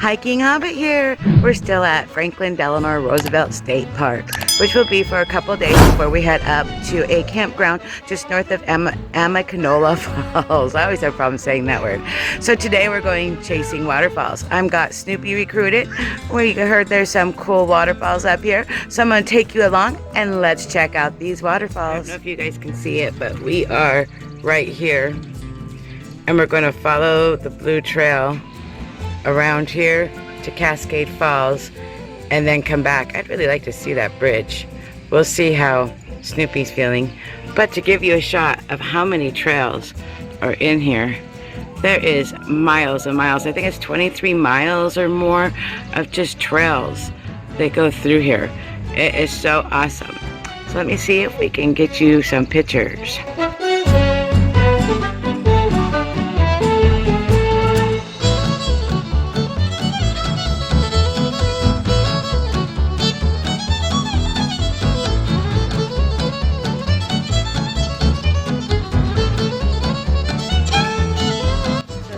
hiking hobbit here. We're still at Franklin Delano Roosevelt State Park, which will be for a couple days before we head up to a campground just north of Amicanola Falls. I always have problems saying that word. So today we're going chasing waterfalls. I've got Snoopy recruited. We heard there's some cool waterfalls up here, so I'm going to take you along and let's check out these waterfalls. I don't know if you guys can see it, but we are right here, and we're going to follow the blue trail around here to Cascade Falls and then come back. I'd really like to see that bridge. We'll see how Snoopy's feeling. But to give you a shot of how many trails are in here, there is miles and miles. I think it's 23 miles or more of just trails that go through here. It is so awesome. So let me see if we can get you some pictures.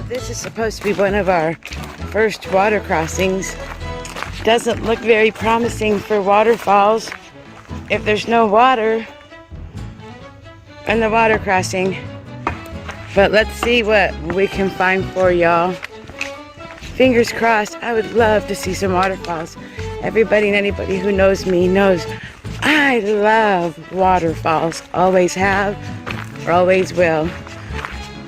This is supposed to be one of our first water crossings. Doesn't look very promising for waterfalls if there's no water in the water crossing. But let's see what we can find for y'all. Fingers crossed. I would love to see some waterfalls. Everybody and anybody who knows me knows I love waterfalls. Always have, or always will.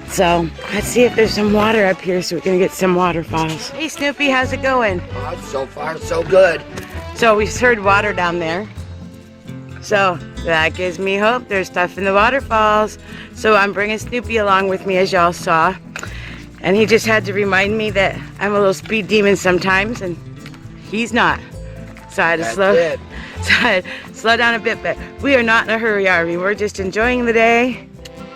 So let's see if there's some water up here so we can get some waterfalls. Hey Snoopy, how's it going? So far so good. So we heard water down there. So that gives me hope. There's stuff in the waterfalls. So I'm bringing Snoopy along with me, as y'all saw. And he just had to remind me that I'm a little speed demon sometimes, and he's not. So I had to slow down a bit, but we are not in a hurry, are we? We're just enjoying the day.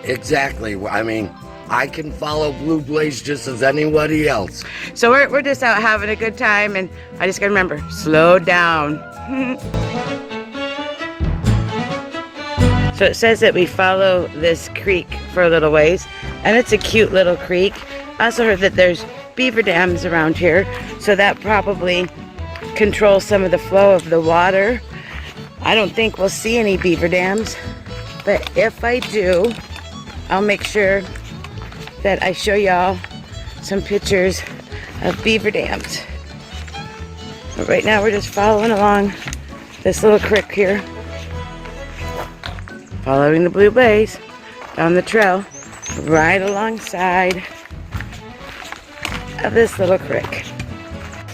Exactly. I mean, I can follow Blue Blaze just as anybody else. So we're just out having a good time, and I just gotta remember, slow down. So it says that we follow this creek for a little ways, and it's a cute little creek. I also heard that there's beaver dams around here, so that probably controls some of the flow of the water. I don't think we'll see any beaver dams, but if I do, I'll make sure that I show y'all some pictures of beaver dams. But right now we're just following along this little creek here, following the Blue Blaze down the trail right alongside of this little creek.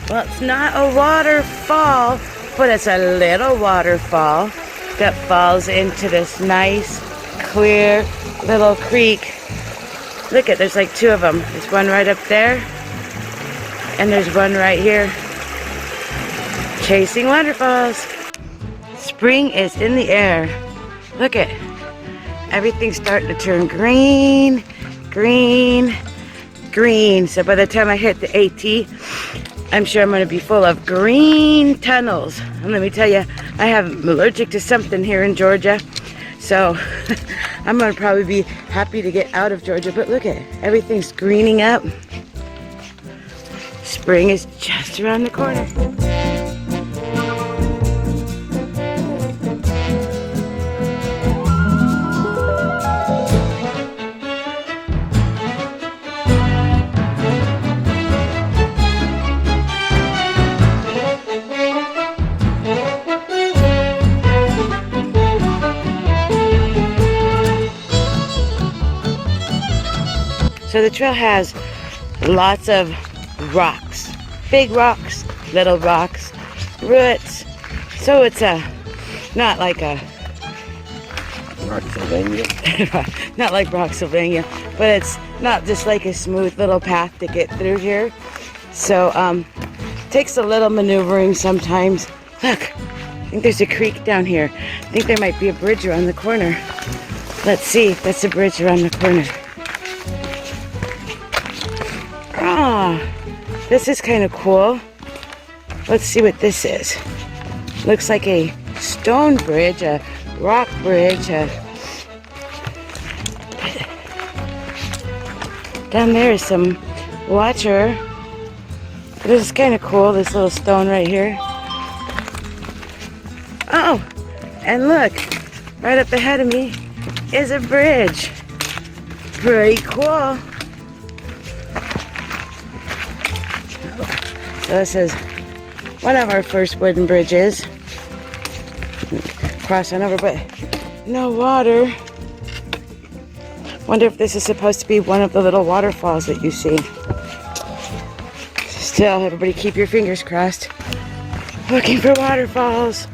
Well, it's not a waterfall, but it's a little waterfall that falls into this nice, clear little creek. Look at, there's like two of them. There's one right up there, and there's one right here. Chasing waterfalls. Spring is in the air. Look at, everything's starting to turn green, green, green. So by the time I hit the AT, I'm sure I'm going to be full of green tunnels. And let me tell you, I'm allergic to something here in Georgia. So I'm going to probably be happy to get out of Georgia. But look at it, everything's greening up. Spring is just around the corner. So the trail has lots of rocks, big rocks, little rocks, roots. So it's not like Rocksylvania. Not like Rocksylvania, but it's not just like a smooth little path to get through here. So takes a little maneuvering sometimes. Look, I think there's a creek down here. I think there might be a bridge around the corner. Let's see if that's a bridge around the corner. Ah, this is kind of cool. Let's see what this is. Looks like a stone bridge, a rock bridge. Down there is some water. But this is kind of cool, this little stone right here. Oh, and look, right up ahead of me is a bridge. Pretty cool. So this is one of our first wooden bridges. Crossing over, but no water. Wonder if this is supposed to be one of the little waterfalls that you see. Still, everybody keep your fingers crossed. Looking for waterfalls.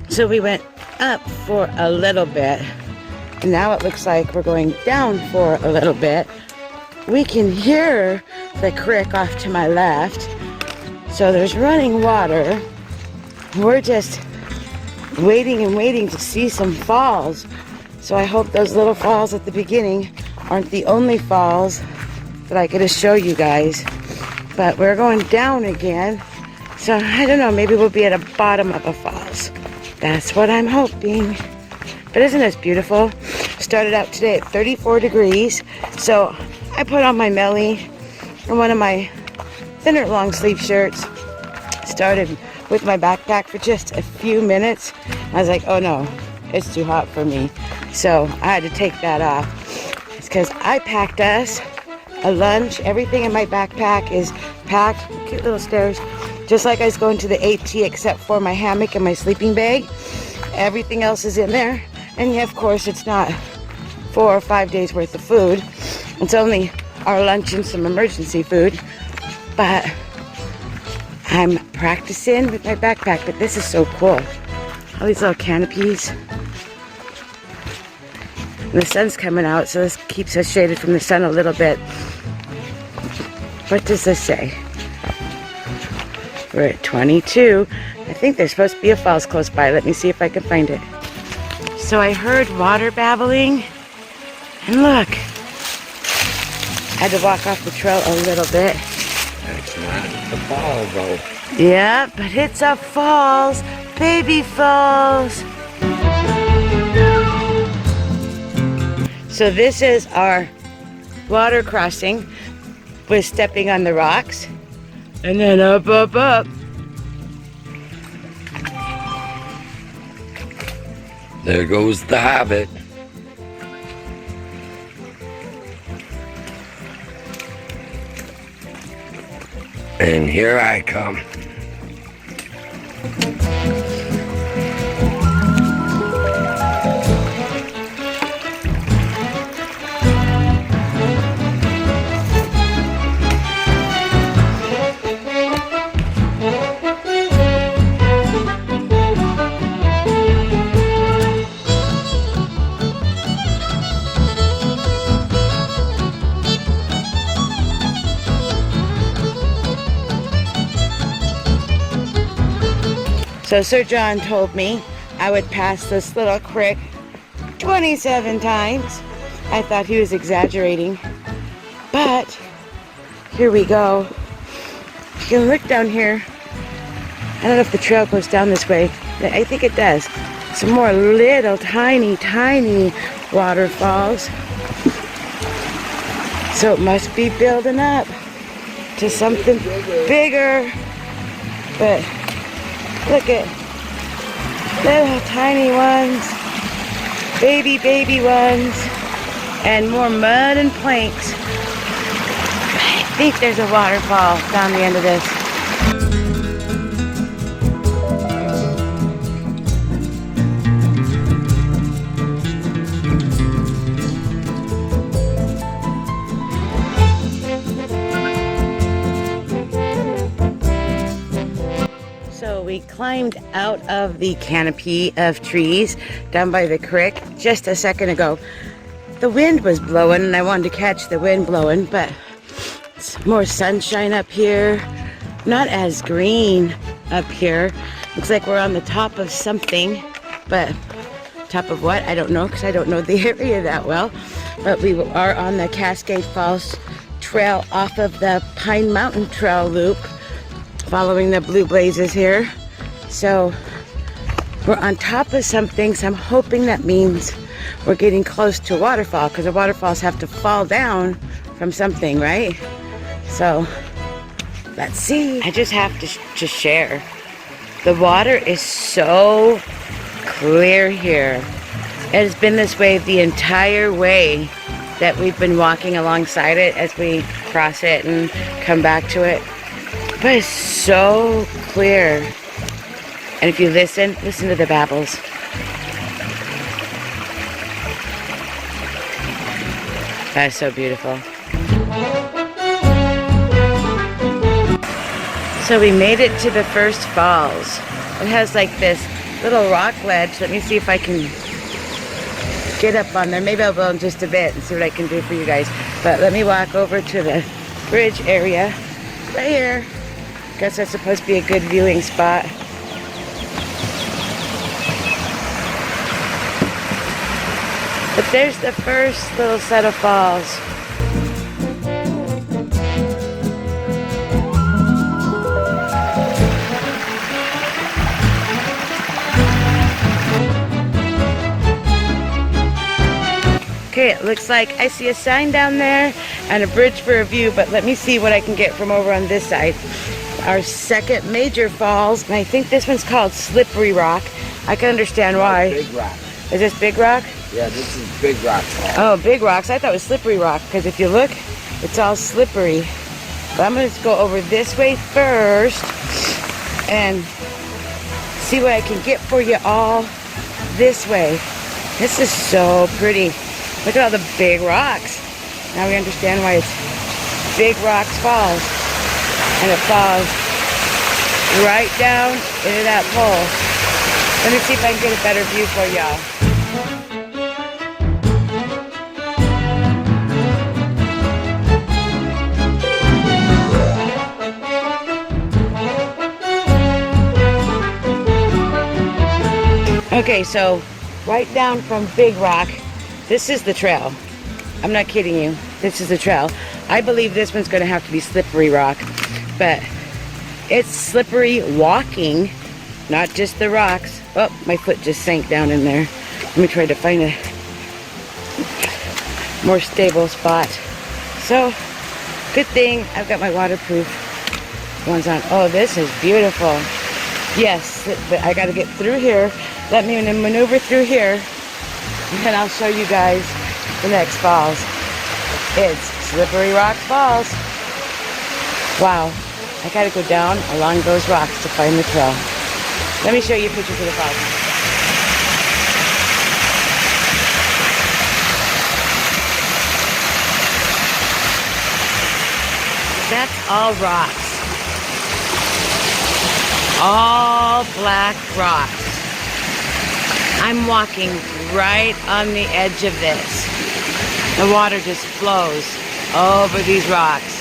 So we went up for a little bit, and now it looks like we're going down for a little bit. We can hear the creek off to my left, so there's running water. We're just waiting and waiting to see some falls. So I hope those little falls at the beginning aren't the only falls that I get to show you guys. But we're going down again, so I don't know, maybe we'll be at the bottom of a falls. That's what I'm hoping. But isn't this beautiful? Started out today at 34 degrees. So I put on my Melly and one of my thinner long sleeve shirts. Started with my backpack for just a few minutes. I was like, oh no, it's too hot for me. So I had to take that off. It's because I packed us a lunch. Everything in my backpack is packed. Cute little stairs. Just like I was going to the AT, except for my hammock and my sleeping bag. Everything else is in there. And yeah, of course, it's not 4 or 5 days worth of food. It's only our lunch and some emergency food. But I'm practicing with my backpack. But this is so cool. All these little canopies. And the sun's coming out, so this keeps us shaded from the sun a little bit. What does this say? We're at 22. I think there's supposed to be a falls close by. Let me see if I can find it. So I heard water babbling. And look. I had to walk off the trail a little bit. That's not the fall, though. Yeah, but it's a falls. Baby falls. So this is our water crossing. We're stepping on the rocks. And then up, up, up. There goes the Hobbit. And here I come. So Sir John told me I would pass this little creek 27 times. I thought he was exaggerating. But here we go. You can look down here. I don't know if the trail goes down this way. I think it does. Some more little tiny, tiny waterfalls. So it must be building up to something bigger. But look at little tiny ones, baby ones, and more mud and planks. I think there's a waterfall down the end of this. climbed out of the canopy of trees down by the creek just a second ago. The wind was blowing and I wanted to catch the wind blowing, but it's more sunshine up here. Not as green up here. Looks like we're on the top of something, but top of what? I don't know, because I don't know the area that well. But we are on the Cascade Falls trail off of the Pine Mountain Trail loop, following the blue blazes here. So we're on top of something, so I'm hoping that means we're getting close to a waterfall, because the waterfalls have to fall down from something, right? So let's see. I just have to share. The water is so clear here. It has been this way the entire way that we've been walking alongside it as we cross it and come back to it. But it's so clear. And if you listen to the babbles. That is so beautiful. So we made it to the first falls. It has like this little rock ledge. Let me see if I can get up on there. Maybe I'll go in just a bit and see what I can do for you guys. But let me walk over to the bridge area right here. Guess that's supposed to be a good viewing spot. But there's the first little set of falls. Okay, it looks like I see a sign down there and a bridge for a view, but let me see what I can get from over on this side. Our second major falls, and I think this one's called Slippery Rock. I can understand why. Big Rock. Is this Big Rock? Yeah, this is Big Rock Falls. Oh, Big Rocks. I thought it was Slippery Rock, because if you look, it's all slippery. But I'm going to go over this way first and see what I can get for you all this way. This is so pretty. Look at all the big rocks. Now we understand why it's Big Rocks Falls. And it falls right down into that pole. Let me see if I can get a better view for y'all. Okay, so right down from Big Rock, this is the trail. I'm not kidding you. This is the trail. I believe this one's going to have to be Slippery Rock, but it's slippery walking, not just the rocks. Oh, my foot just sank down in there. Let me try to find a more stable spot. So, good thing I've got my waterproof ones on. Oh, this is beautiful. Yes, but I got to get through here. Let me maneuver through here, and then I'll show you guys the next falls. It's Slippery Rock Falls. Wow, I gotta go down along those rocks to find the trail. Let me show you pictures of the falls. That's all rocks. All black rocks. I'm walking right on the edge of this. The water just flows over these rocks.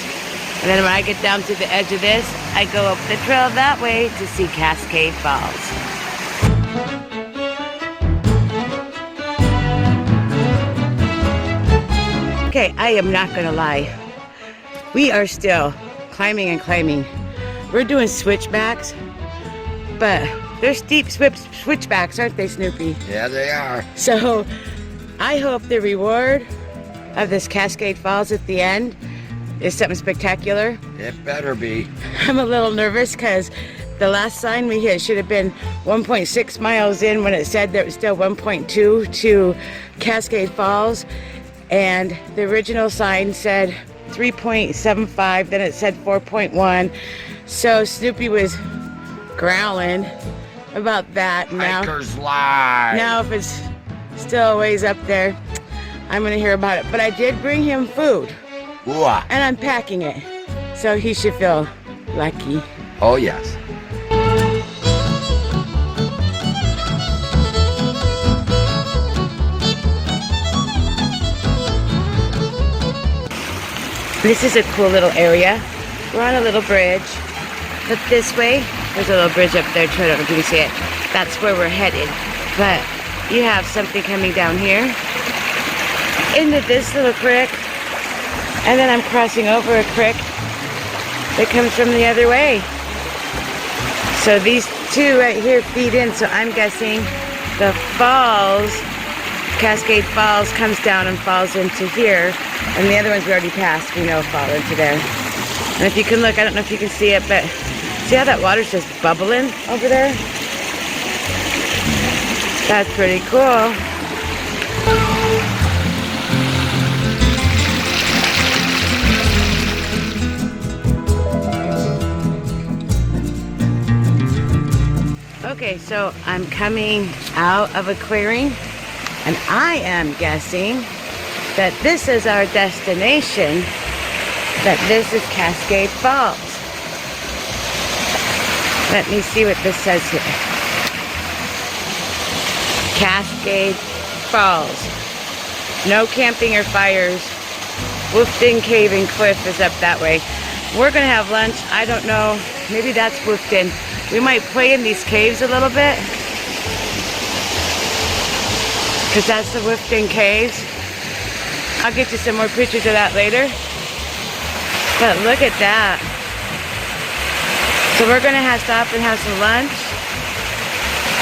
And then when I get down to the edge of this, I go up the trail that way to see Cascade Falls. Okay, I am not gonna lie. We are still climbing and climbing. We're doing switchbacks, but they're steep switchbacks, aren't they, Snoopy? Yeah, they are. So I hope the reward of this Cascade Falls at the end is something spectacular. It better be. I'm a little nervous because the last sign we hit should have been 1.6 miles in when it said there was still 1.2 to Cascade Falls. And the original sign said 3.75, then it said 4.1. So Snoopy was growling about that. Hiker's lie. Now if it's still a ways up there, I'm gonna hear about it. But I did bring him food. Ooh. And I'm packing it. So he should feel lucky. Oh, yes. This is a cool little area. We're on a little bridge. Look this way. There's a little bridge up there too. I don't know if you can see it. That's where we're headed. But you have something coming down here into this little creek. And then I'm crossing over a creek that comes from the other way. So these two right here feed in. So I'm guessing the falls, Cascade Falls, comes down and falls into here. And the other ones we already passed, we know fall into there. And if you can look, I don't know if you can see it, but see how that water's just bubbling over there? That's pretty cool. Okay, so I'm coming out of a clearing, and I am guessing that this is our destination, that this is Cascade Falls. Let me see what this says here. Cascade Falls. No camping or fires. Wolfden Cave and Cliff is up that way. We're gonna have lunch. I don't know. Maybe that's Wolfden. We might play in these caves a little bit, because that's the Wolfden Caves. I'll get you some more pictures of that later. But look at that. So we're gonna stop and have some lunch.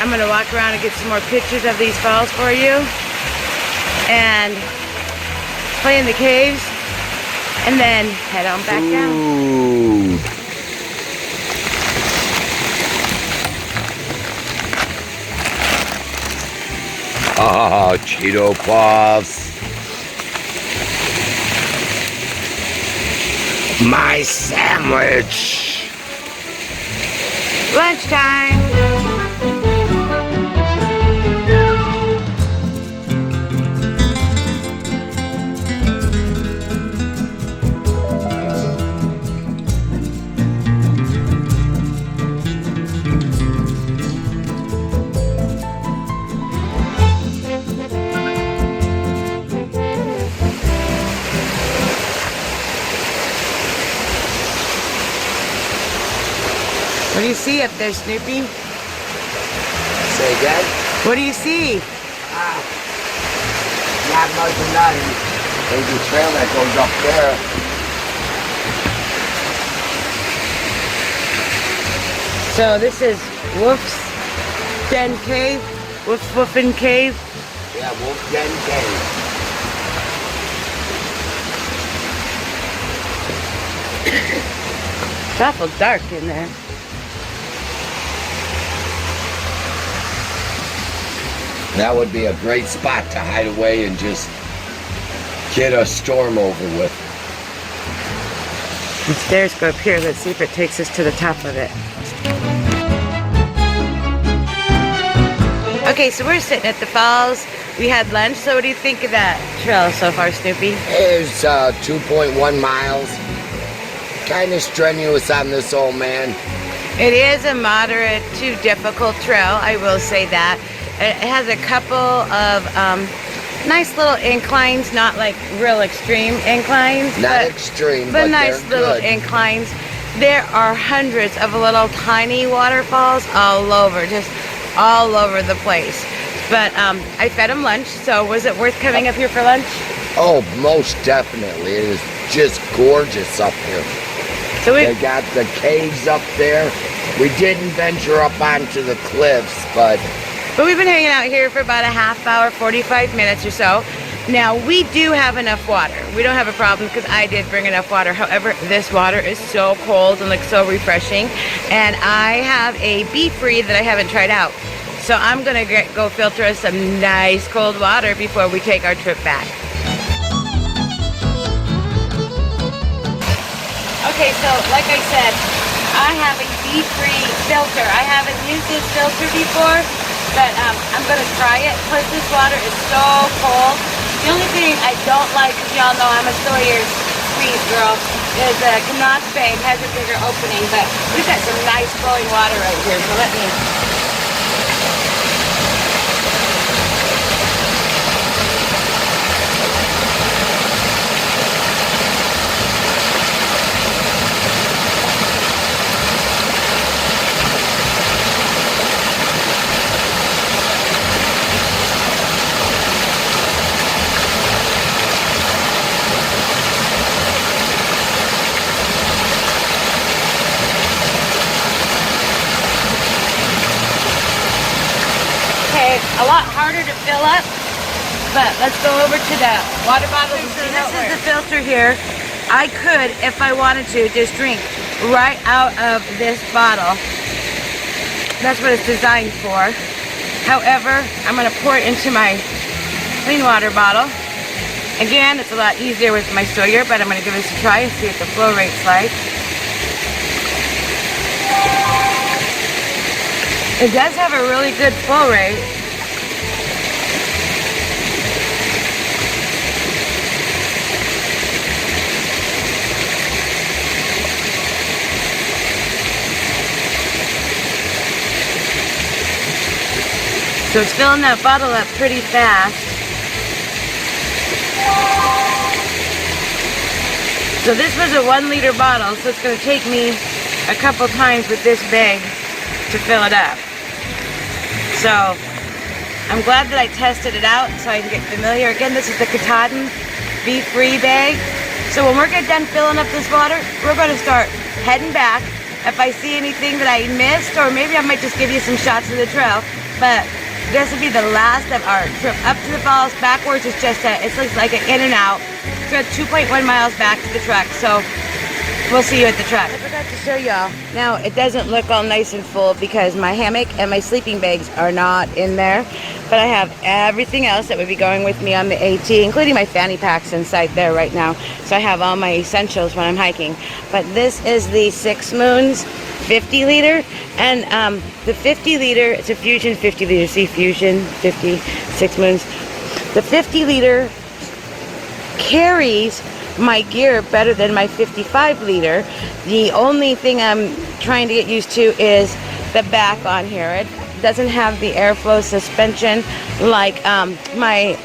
I'm gonna walk around and get some more pictures of these falls for you, and play in the caves, and then head on back down. Oh, Cheeto Puffs. My sandwich. Lunchtime. What do you see up there, Snoopy? Say again? What do you see? Not much of nothing. There's a trail that goes up there. So this is Wolf's Den Cave? Wolfen Cave? Yeah, Wolf Den Cave. It's awful dark in there. That would be a great spot to hide away and just get a storm over with. The stairs go up here. Let's see if it takes us to the top of it. Okay, so we're sitting at the falls. We had lunch. So what do you think of that trail so far, Snoopy? It's 2.1 miles. Kind of strenuous on this old man. It is a moderate to difficult trail, I will say that. It has a couple of nice little inclines, not like real extreme inclines. Not extreme, but nice they're little good. inclines. There are hundreds of little tiny waterfalls all over, just all over the place. But I fed them lunch, so was it worth coming up here for lunch? Oh, most definitely. It is just gorgeous up here. So They got the caves up there. We didn't venture up onto the cliffs, but we've been hanging out here for about a half hour, 45 minutes or so. Now, we do have enough water. We don't have a problem because I did bring enough water. However, this water is so cold and looks so refreshing. And I have a Be-Free that I haven't tried out. So I'm gonna go filter us some nice cold water before we take our trip back. Okay, so like I said, I have a Be-Free filter. I haven't used this filter before, but I'm going to try it. Plus, this water is so cold. The only thing I don't like, because y'all know I'm a Sawyer squeeze girl, is Knott Bay has a bigger opening, but we've got some nice flowing water right here, so let me... lot harder to fill up, but let's go over to the water bottle. So this is the filter here. I could, if I wanted to, just drink right out of this bottle. That's what it's designed for. However, I'm going to pour it into my clean water bottle. Again, it's a lot easier with my Sawyer, but I'm going to give this a try and see what the flow rate's like. It does have a really good flow rate. So it's filling that bottle up pretty fast. So this was a 1 liter bottle, so it's going to take me a couple times with this bag to fill it up. So I'm glad that I tested it out so I can get familiar. Again, this is the Katahdin Be-Free bag. So when we're done filling up this water, we're going to start heading back. If I see anything that I missed, or maybe I might just give you some shots of the trail, but this will be the last of our trip up to the falls. Backwards is just it looks like an in and out. It's got 2.1 miles back to the truck, so we'll see you at the truck. I forgot to show y'all. Now, it doesn't look all nice and full because my hammock and my sleeping bags are not in there, but I have everything else that would be going with me on the AT, including my fanny packs inside there right now. So I have all my essentials when I'm hiking. But this is the Six Moons 50 liter, and the 50 liter, it's a Fusion 50 liter. See, Fusion 50, Six Moons. The 50 liter carries my gear better than my 55 liter. The only thing I'm trying to get used to is the back on here. It doesn't have the airflow suspension like my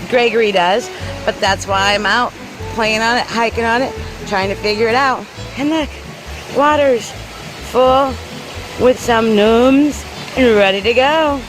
Gregory does, but that's why I'm out playing on it, hiking on it, trying to figure it out. And look, water's full with some gnomes and ready to go.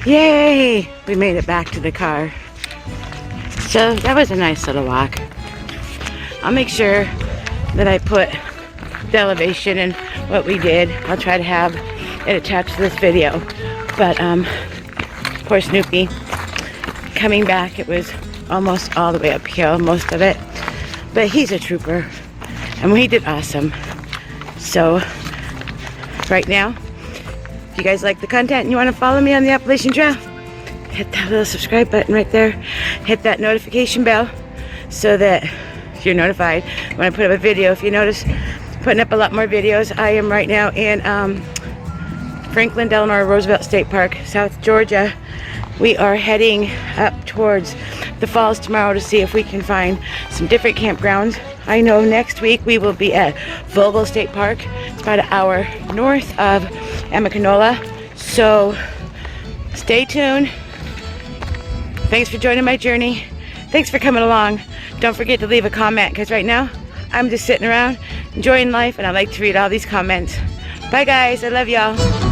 Yay! We made it back to the car. So that was a nice little walk. I'll make sure that I put the elevation and what we did. I'll try to have it attached to this video. But poor Snoopy, coming back, it was almost all the way uphill, most of it. But he's a trooper, and he did awesome. So right now, if you guys like the content and you want to follow me on the Appalachian Trail, hit that little subscribe button right there. Hit that notification bell so that you're notified when I put up a video. If you notice, putting up a lot more videos. I am right now in Franklin Delano Roosevelt State Park, South Georgia. We are heading up towards the falls tomorrow to see if we can find some different campgrounds. I know next week we will be at Vogel State Park. It's about an hour north of Amicanola. So stay tuned. Thanks for joining my journey. Thanks for coming along. Don't forget to leave a comment, because right now I'm just sitting around enjoying life, and I like to read all these comments. Bye guys, I love y'all.